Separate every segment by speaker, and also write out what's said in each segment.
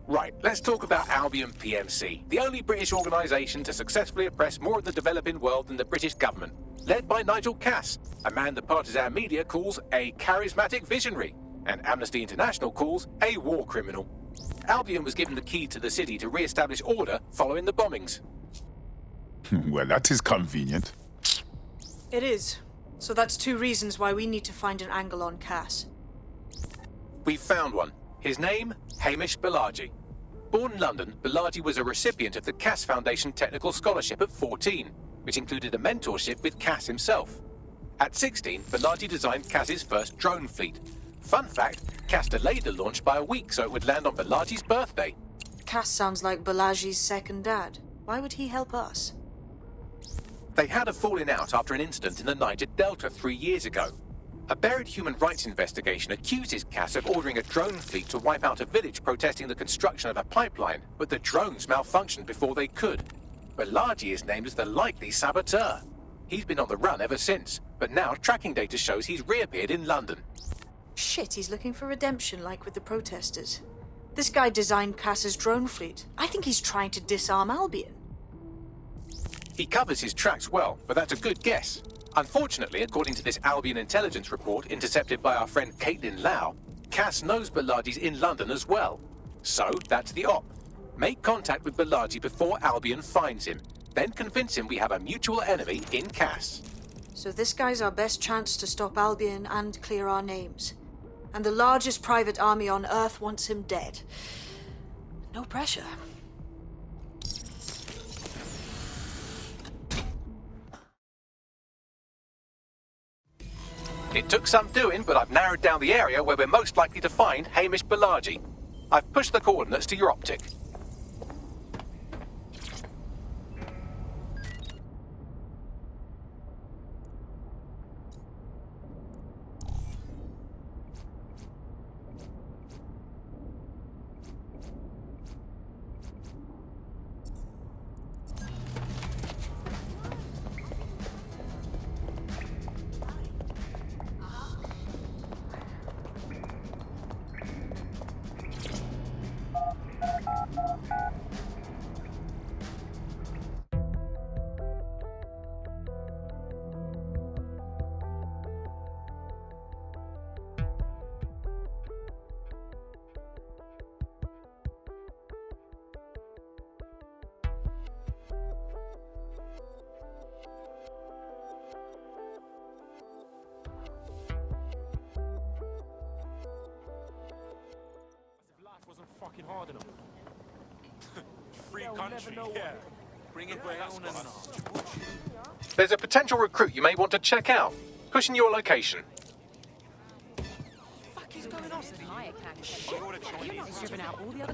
Speaker 1: Right, let's talk about Albion PMC, the only British organisation to successfully oppress more of the developing world than the British government, led by Nigel Cass, a man the partisan media calls a charismatic visionary, and Amnesty International calls a war criminal. Albion was given the key to the city to re-establish order following the bombings.
Speaker 2: Well, that is convenient.
Speaker 3: It is. So that's two reasons why we need to find an angle on Cass.
Speaker 1: We've found one. His name, Hamish Balaji. Born in London, Balaji was a recipient of the Cass Foundation Technical Scholarship at 14, which included a mentorship with Cass himself. At 16, Balaji designed Cass's first drone fleet. Fun fact, Cass delayed the launch by a week so it would land on Balaji's birthday.
Speaker 3: Cass sounds like Balaji's second dad. Why would he help us?
Speaker 1: They had a falling out after an incident in the Niger Delta 3 years ago. A buried human rights investigation accuses Cass of ordering a drone fleet to wipe out a village protesting the construction of a pipeline, but the drones malfunctioned before they could. Balaji is named as the likely saboteur. He's been on the run ever since, but now tracking data shows he's reappeared in London.
Speaker 3: Shit, he's looking for redemption like with the protesters. This guy designed Cass's drone fleet. I think he's trying to disarm Albion.
Speaker 1: He covers his tracks well, but that's a good guess. Unfortunately, according to this Albion intelligence report intercepted by our friend Caitlin Lau, Cass knows Balaji's in London as well. So, that's the op. Make contact with Balaji before Albion finds him. Then convince him we have a mutual enemy in Cass.
Speaker 3: So this guy's our best chance to stop Albion and clear our names. And the largest private army on Earth wants him dead. No pressure.
Speaker 1: It took some doing, but I've narrowed down the area where we're most likely to find Hamish Balaji. I've pushed the coordinates to your optic.
Speaker 4: Fucking hard enough. Free country, yeah. Bring it down and
Speaker 1: There's a potential recruit you may want to check out. Pushing your location.
Speaker 5: What is going on?
Speaker 4: shit.
Speaker 5: You're not driven out all the other.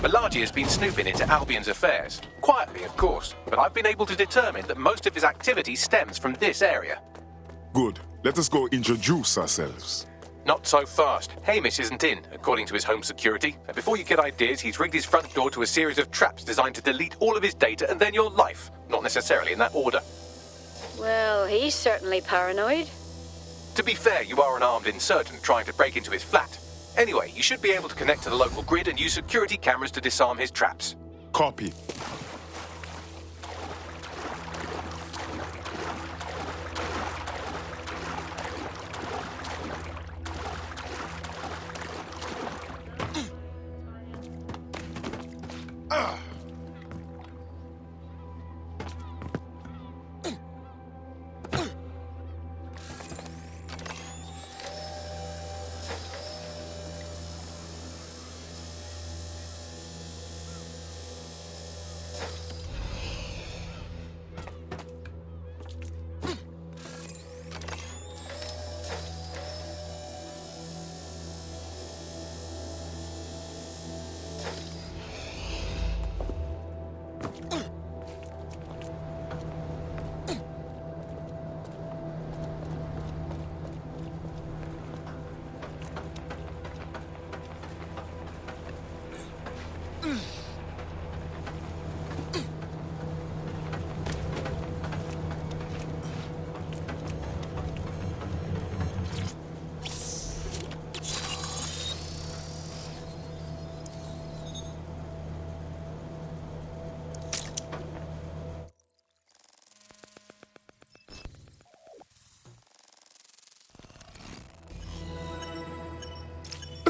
Speaker 1: Malaji has been snooping into Albion's affairs. Quietly, of course, but I've been able to determine that most of his activity stems from this area.
Speaker 2: Good. Let us go introduce ourselves.
Speaker 1: Not so fast. Hamish isn't in, according to his home security. And before you get ideas, he's rigged his front door to a series of traps designed to delete all of his data and then your life. Not necessarily in that order.
Speaker 6: Well, he's certainly paranoid.
Speaker 1: To be fair, you are an armed insurgent trying to break into his flat. Anyway, you should be able to connect to the local grid and use security cameras to disarm his traps.
Speaker 2: Copy.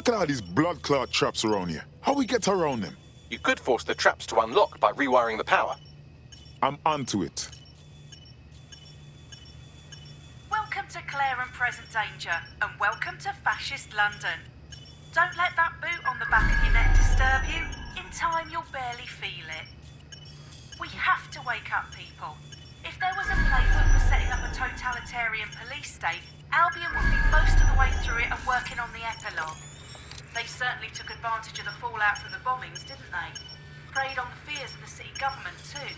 Speaker 2: Look at all these blood clot traps around here. How we get around them?
Speaker 1: You could force the traps to unlock by rewiring the power.
Speaker 2: I'm onto it.
Speaker 7: Welcome to Clare and Present Danger, and welcome to Fascist London. Don't let that boot on the back of your neck disturb you. In time, you'll barely feel it. We have to wake up people. If there was a playbook for setting up a totalitarian police state, Albion would be most of the way through it and working on the epilogue. They certainly took advantage of the fallout from the bombings, didn't they? Preyed on the fears of the city government too.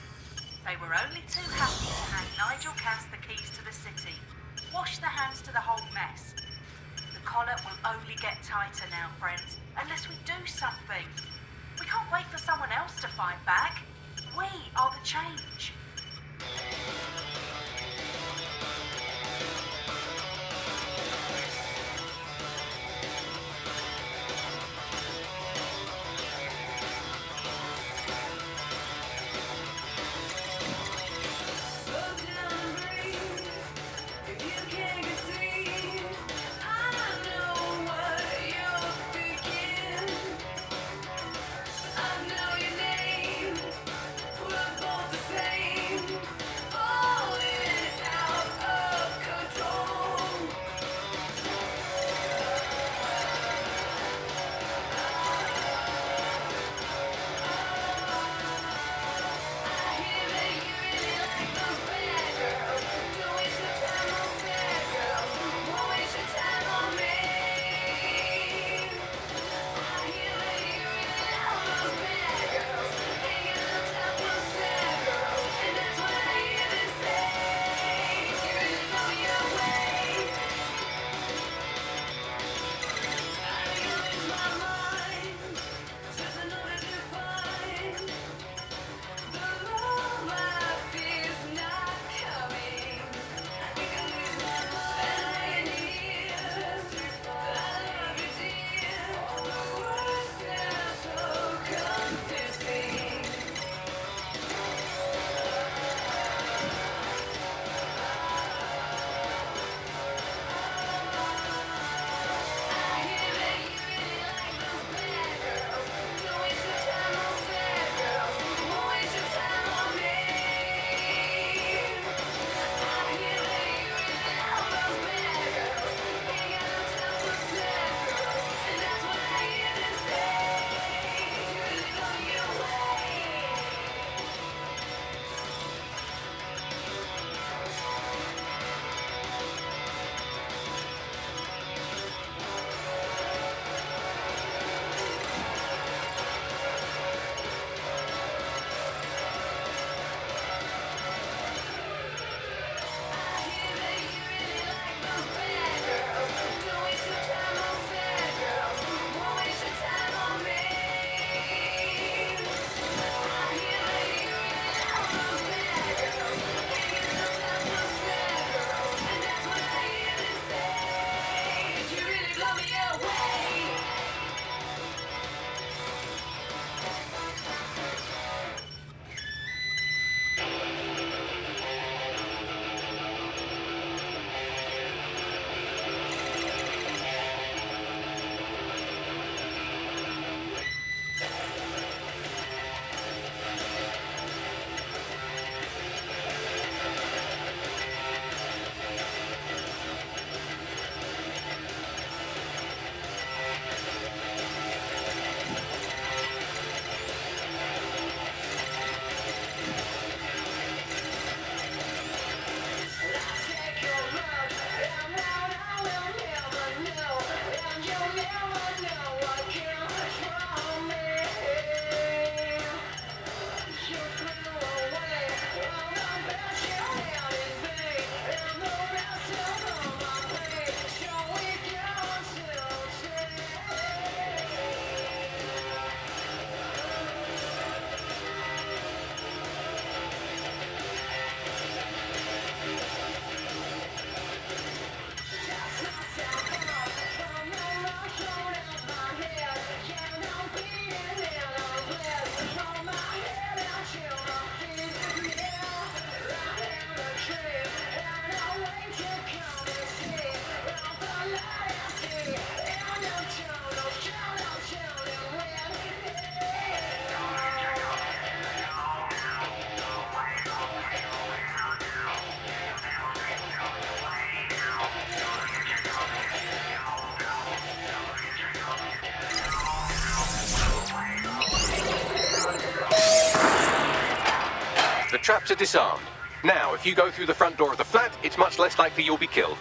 Speaker 7: They were only too happy to hand Nigel Cass the keys to the city. Wash their hands to the whole mess. The collar will only get tighter now, friends, unless we do something. We can't wait for someone else to fight back. We are the change.
Speaker 1: traps are disarmed. Now, if you go through the front door of the flat, it's much less likely you'll be killed.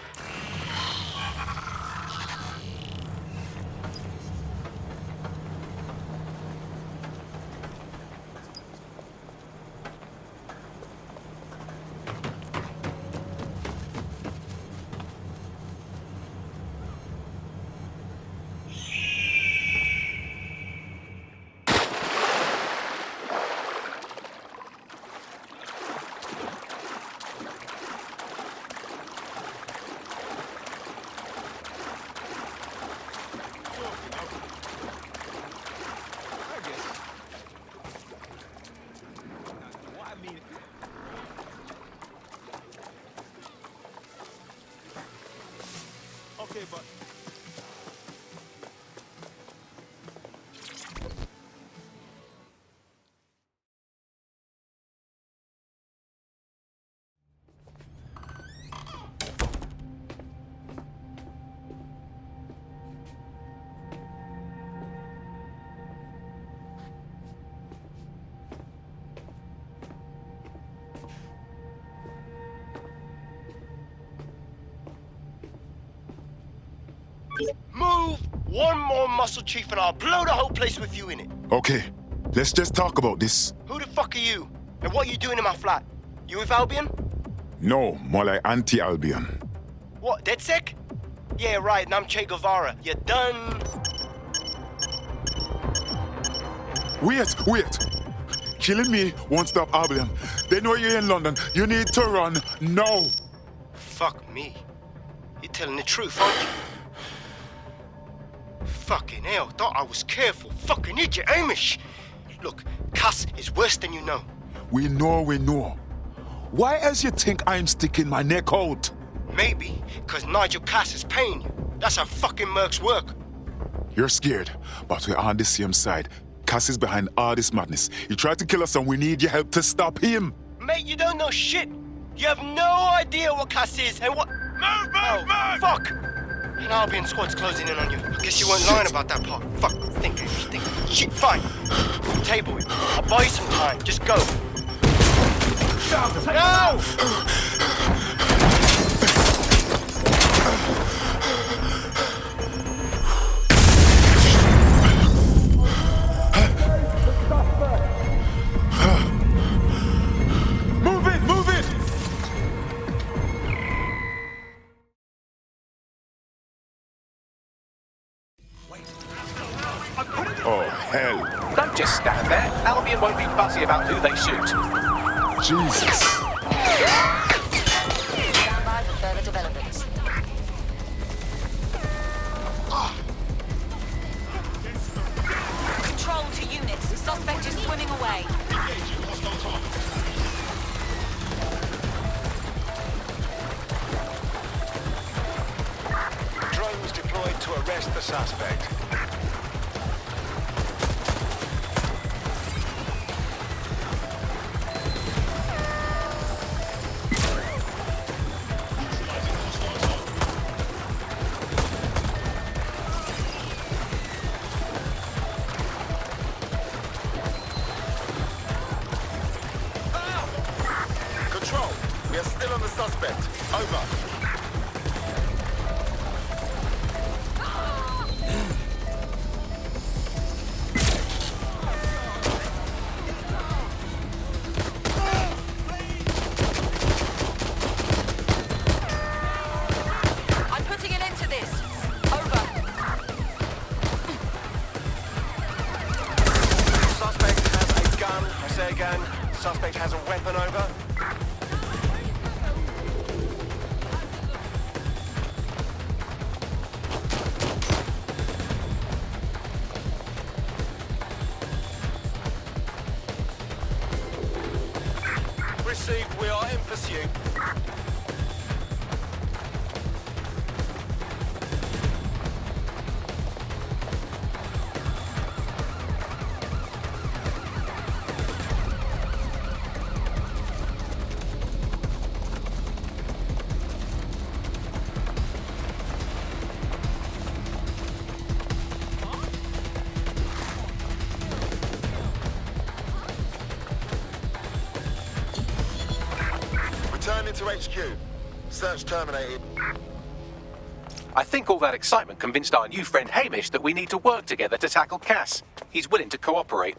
Speaker 4: Okay, but...
Speaker 8: Move one more muscle chief and I'll blow the whole place with you in it.
Speaker 2: Okay, let's just talk about this.
Speaker 8: Who the fuck are you? And what are you doing in my flat? You with Albion?
Speaker 2: No, more like anti-Albion.
Speaker 8: What, DedSec? Yeah, right, and I'm Che Guevara. You done?
Speaker 2: Wait! Killing me won't stop Albion. They know you're in London. You need to run now.
Speaker 8: Fuck me. You're telling the truth, aren't you? Fucking hell, thought I was careful. Fucking idiot, Amish. Look, Cass is worse than you know.
Speaker 2: We know. Why else you think I'm sticking my neck out?
Speaker 8: Maybe, because Nigel Cass is paying you. That's how fucking mercs work.
Speaker 2: You're scared, but we're on the same side. Cass is behind all this madness. He tried to kill us and we need your help to stop him.
Speaker 8: Mate, you don't know shit. You have no idea what Cass is and what... Move! Fuck! An Albion squad's closing in on you. I guess you weren't lying about that part. Fuck, think. Shit, fine. Table it. I'll buy you some time. Just go. No!
Speaker 2: Move it! Oh, hell.
Speaker 1: Don't just stand there. Albion won't be fussy about who they shoot.
Speaker 2: Jesus.
Speaker 5: Stand by for further developments. Control to units. Suspect is swimming away.
Speaker 9: Drones deployed to arrest the suspect.
Speaker 10: Control, we are still on the suspect. Over.
Speaker 5: I'm putting an end to this. Over.
Speaker 9: Suspect has a gun. I say again, suspect has a weapon. Over. Received, we are in pursuit.
Speaker 10: Reporting to HQ. Search terminated.
Speaker 1: I think all that excitement convinced our new friend Hamish that we need to work together to tackle Cass. He's willing to cooperate.